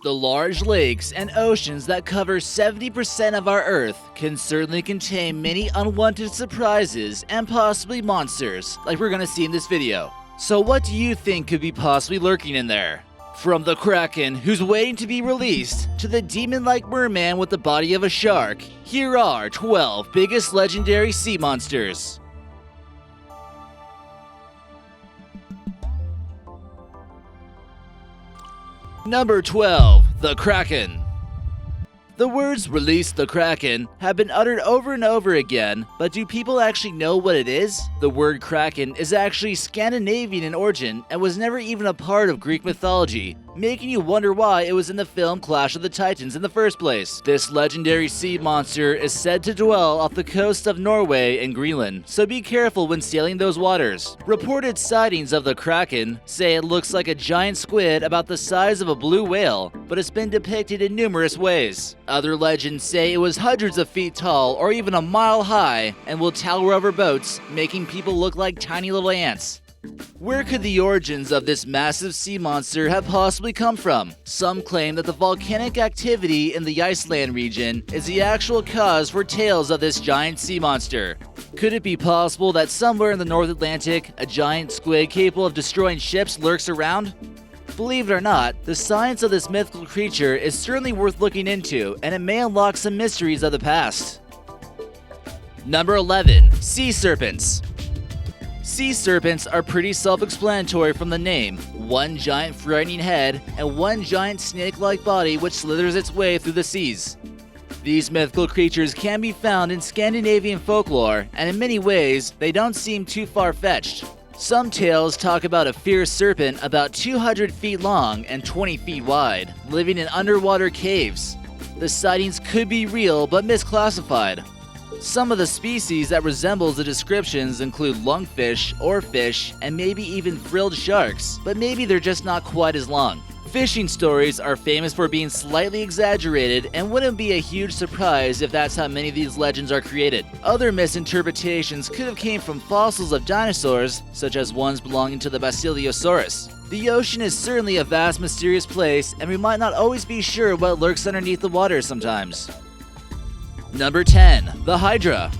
The large lakes and oceans that cover 70% of our Earth can certainly contain many unwanted surprises and possibly monsters, like we're gonna see in this video. So what do you think could be possibly lurking in there? From the Kraken, who's waiting to be released, to the demon-like merman with the body of a shark, here are 12 biggest legendary sea monsters. Number 12. The Kraken. The words "release the Kraken" have been uttered over and over again, but do people actually know what it is? The word Kraken is actually Scandinavian in origin and was never even a part of Greek mythology, making you wonder why it was in the film Clash of the Titans in the first place. This legendary sea monster is said to dwell off the coast of Norway and Greenland, so be careful when sailing those waters. Reported sightings of the Kraken say it looks like a giant squid about the size of a blue whale, but it's been depicted in numerous ways. Other legends say it was hundreds of feet tall or even a mile high and will tower over boats, making people look like tiny little ants. Where could the origins of this massive sea monster have possibly come from? Some claim that the volcanic activity in the Iceland region is the actual cause for tales of this giant sea monster. Could it be possible that somewhere in the North Atlantic, a giant squid capable of destroying ships lurks around? Believe it or not, the science of this mythical creature is certainly worth looking into, and it may unlock some mysteries of the past. Number 11. Sea serpents. Sea serpents are pretty self-explanatory from the name. One giant frightening head and one giant snake-like body which slithers its way through the seas. These mythical creatures can be found in Scandinavian folklore, and in many ways, they don't seem too far-fetched. Some tales talk about a fierce serpent about 200 feet long and 20 feet wide, living in underwater caves. The sightings could be real but misclassified. Some of the species that resemble the descriptions include lungfish, oarfish, and maybe even frilled sharks, but maybe they're just not quite as long. Fishing stories are famous for being slightly exaggerated and wouldn't be a huge surprise if that's how many of these legends are created. Other misinterpretations could have came from fossils of dinosaurs, such as ones belonging to the Basilosaurus. The ocean is certainly a vast, mysterious place, and we might not always be sure what lurks underneath the water sometimes. Number 10. The Hydra.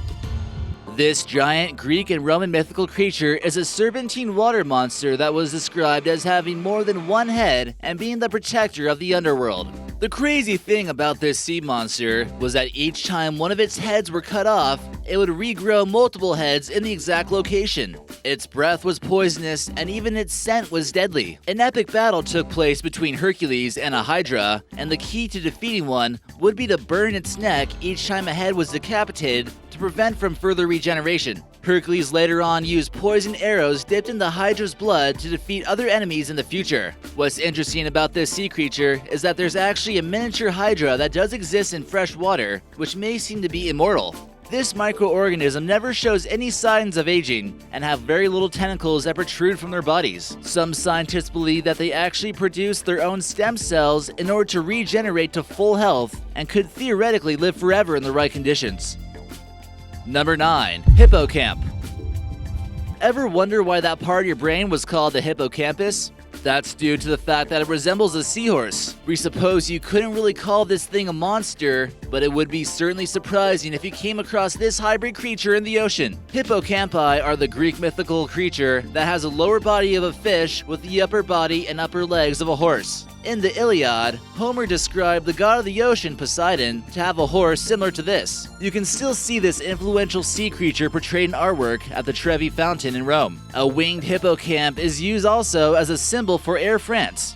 This giant Greek and Roman mythical creature is a serpentine water monster that was described as having more than one head and being the protector of the underworld. The crazy thing about this sea monster was that each time one of its heads were cut off, it would regrow multiple heads in the exact location. Its breath was poisonous and even its scent was deadly. An epic battle took place between Hercules and a Hydra, and the key to defeating one would be to burn its neck each time a head was decapitated to prevent from further regeneration. Hercules later on used poison arrows dipped in the Hydra's blood to defeat other enemies in the future. What's interesting about this sea creature is that there's actually a miniature Hydra that does exist in fresh water, which may seem to be immortal. This microorganism never shows any signs of aging and have very little tentacles that protrude from their bodies. Some scientists believe that they actually produce their own stem cells in order to regenerate to full health and could theoretically live forever in the right conditions. Number 9. Hippocamp. Ever wonder why that part of your brain was called the hippocampus? That's due to the fact that it resembles a seahorse. We suppose you couldn't really call this thing a monster, but it would be certainly surprising if you came across this hybrid creature in the ocean. Hippocampi are the Greek mythical creature that has a lower body of a fish with the upper body and upper legs of a horse. In the Iliad, Homer described the god of the ocean, Poseidon, to have a horse similar to this. You can still see this influential sea creature portrayed in artwork at the Trevi Fountain in Rome. A winged hippocamp is used also as a symbol for Air France.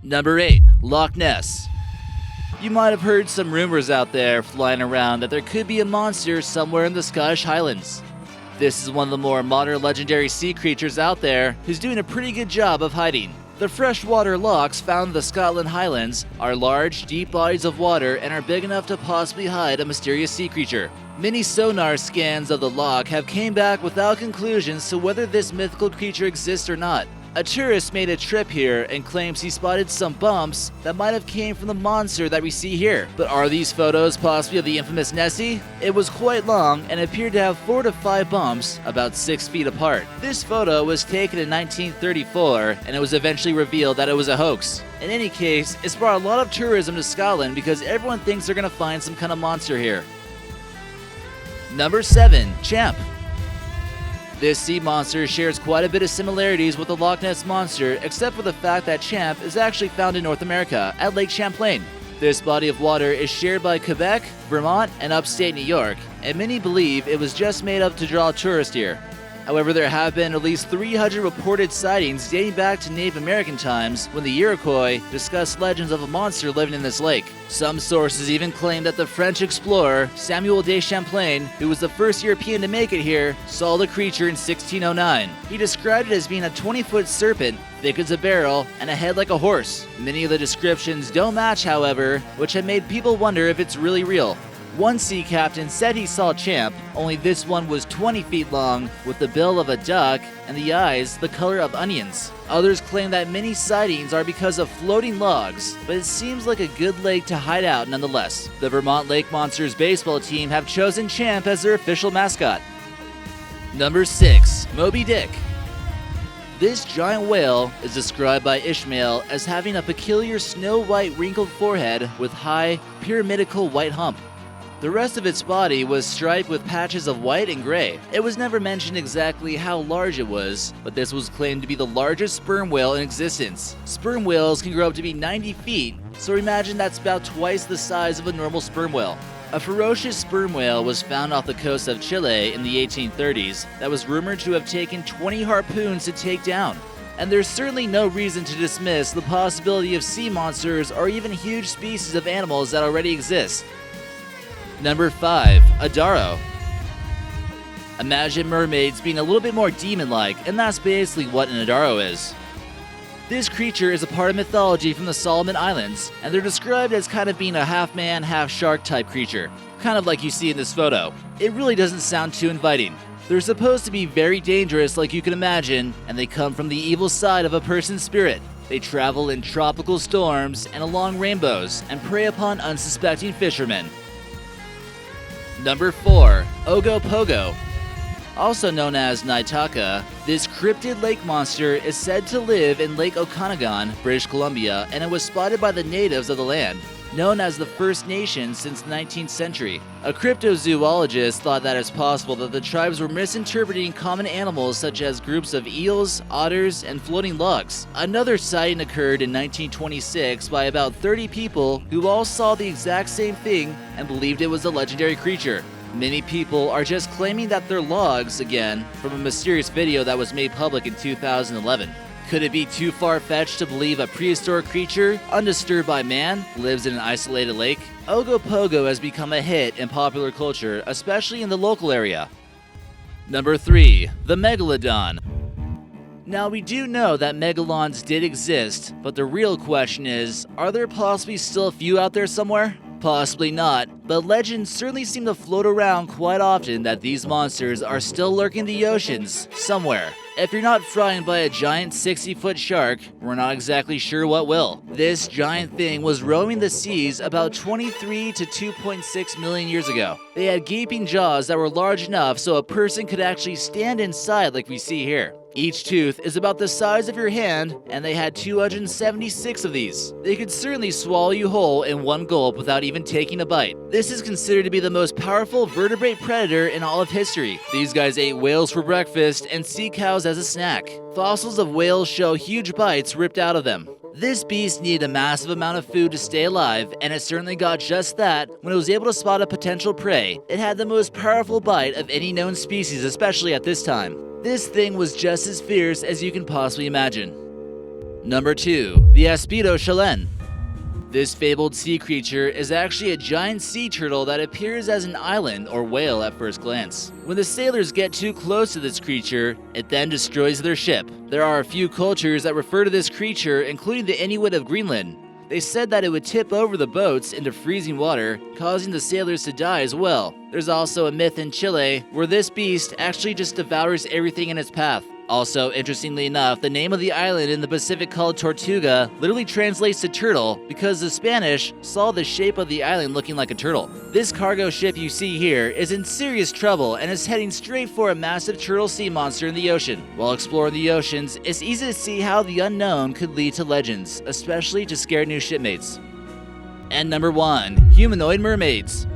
Number 8. Loch Ness. You might have heard some rumors out there flying around that there could be a monster somewhere in the Scottish Highlands. This is one of the more modern legendary sea creatures out there who's doing a pretty good job of hiding. The freshwater lochs found in the Scotland Highlands are large, deep bodies of water and are big enough to possibly hide a mysterious sea creature. Many sonar scans of the loch have came back without conclusions to whether this mythical creature exists or not. A tourist made a trip here and claims he spotted some bumps that might have came from the monster that we see here. But are these photos possibly of the infamous Nessie? It was quite long and appeared to have 4 to 5 bumps about 6 feet apart. This photo was taken in 1934 and it was eventually revealed that it was a hoax. In any case, it's brought a lot of tourism to Scotland because everyone thinks they're gonna find some kind of monster here. Number 7. Champ. This sea monster shares quite a bit of similarities with the Loch Ness monster, except for the fact that Champ is actually found in North America at Lake Champlain. This body of water is shared by Quebec, Vermont, and upstate New York, and many believe it was just made up to draw tourists here. However, there have been at least 300 reported sightings dating back to Native American times when the Iroquois discussed legends of a monster living in this lake. Some sources even claim that the French explorer Samuel de Champlain, who was the first European to make it here, saw the creature in 1609. He described it as being a 20-foot serpent, thick as a barrel, and a head like a horse. Many of the descriptions don't match, however, which have made people wonder if it's really real. One sea captain said he saw Champ, only this one was 20 feet long, with the bill of a duck and the eyes the color of onions. Others claim that many sightings are because of floating logs, but it seems like a good lake to hide out nonetheless. The Vermont Lake Monsters baseball team have chosen Champ as their official mascot. Number 6. Moby Dick. This giant whale is described by Ishmael as having a peculiar snow-white wrinkled forehead with high, pyramidical white hump. The rest of its body was striped with patches of white and gray. It was never mentioned exactly how large it was, but this was claimed to be the largest sperm whale in existence. Sperm whales can grow up to be 90 feet, so imagine that's about twice the size of a normal sperm whale. A ferocious sperm whale was found off the coast of Chile in the 1830s that was rumored to have taken 20 harpoons to take down. And there's certainly no reason to dismiss the possibility of sea monsters or even huge species of animals that already exist. Number 5. Adaro. Imagine mermaids being a little bit more demon-like, and that's basically what an Adaro is. This creature is a part of mythology from the Solomon Islands, and they're described as kind of being a half-man, half-shark type creature, kind of like you see in this photo. It really doesn't sound too inviting. They're supposed to be very dangerous like you can imagine, and they come from the evil side of a person's spirit. They travel in tropical storms and along rainbows, and prey upon unsuspecting fishermen. Number 4. Ogopogo. Also known as Naitaka, this cryptid lake monster is said to live in Lake Okanagan, British Columbia, and it was spotted by the natives of the land, known as the First Nations since the 19th century. A cryptozoologist thought that it's possible that the tribes were misinterpreting common animals such as groups of eels, otters, and floating logs. Another sighting occurred in 1926 by about 30 people who all saw the exact same thing and believed it was a legendary creature. Many people are just claiming that they're logs again from a mysterious video that was made public in 2011. Could it be too far-fetched to believe a prehistoric creature, undisturbed by man, lives in an isolated lake? Ogopogo has become a hit in popular culture, especially in the local area. Number 3. The Megalodon. Now, we do know that megalodons did exist, but the real question is, are there possibly still a few out there somewhere? Possibly not, but legends certainly seem to float around quite often that these monsters are still lurking in the oceans somewhere. If you're not frightened by a giant 60-foot shark, we're not exactly sure what will. This giant thing was roaming the seas about 23 to 2.6 million years ago. They had gaping jaws that were large enough so a person could actually stand inside like we see here. Each tooth is about the size of your hand, and they had 276 of these. They could certainly swallow you whole in one gulp without even taking a bite. This is considered to be the most powerful vertebrate predator in all of history. These guys ate whales for breakfast and sea cows as a snack. Fossils of whales show huge bites ripped out of them. This beast needed a massive amount of food to stay alive, and it certainly got just that when it was able to spot a potential prey. It had the most powerful bite of any known species, especially at this time. This thing was just as fierce as you can possibly imagine. Number 2. The Aspido Chilen. This fabled sea creature is actually a giant sea turtle that appears as an island or whale at first glance. When the sailors get too close to this creature, it then destroys their ship. There are a few cultures that refer to this creature, including the Inuit of Greenland. They said that it would tip over the boats into freezing water, causing the sailors to die as well. There's also a myth in Chile where this beast actually just devours everything in its path. Also, interestingly enough, the name of the island in the Pacific called Tortuga literally translates to turtle because the Spanish saw the shape of the island looking like a turtle. This cargo ship you see here is in serious trouble and is heading straight for a massive turtle sea monster in the ocean. While exploring the oceans, it's easy to see how the unknown could lead to legends, especially to scare new shipmates. And number 1, humanoid mermaids.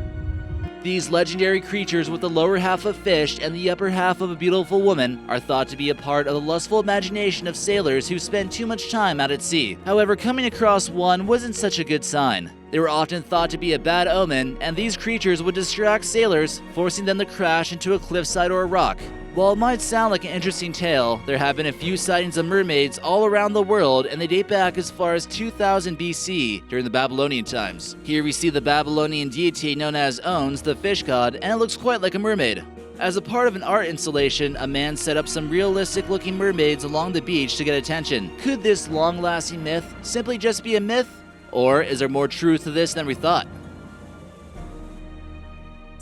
These legendary creatures with the lower half of fish and the upper half of a beautiful woman are thought to be a part of the lustful imagination of sailors who spend too much time out at sea. However, coming across one wasn't such a good sign. They were often thought to be a bad omen, and these creatures would distract sailors, forcing them to crash into a cliffside or a rock. While it might sound like an interesting tale, there have been a few sightings of mermaids all around the world, and they date back as far as 2000 BC during the Babylonian times. Here we see the Babylonian deity known as Ons, the fish god, and it looks quite like a mermaid. As a part of an art installation, a man set up some realistic-looking mermaids along the beach to get attention. Could this long-lasting myth simply just be a myth? Or is there more truth to this than we thought?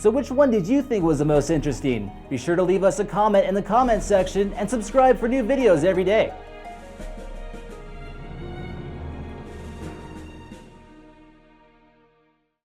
So which one did you think was the most interesting? Be sure to leave us a comment in the comment section and subscribe for new videos every day.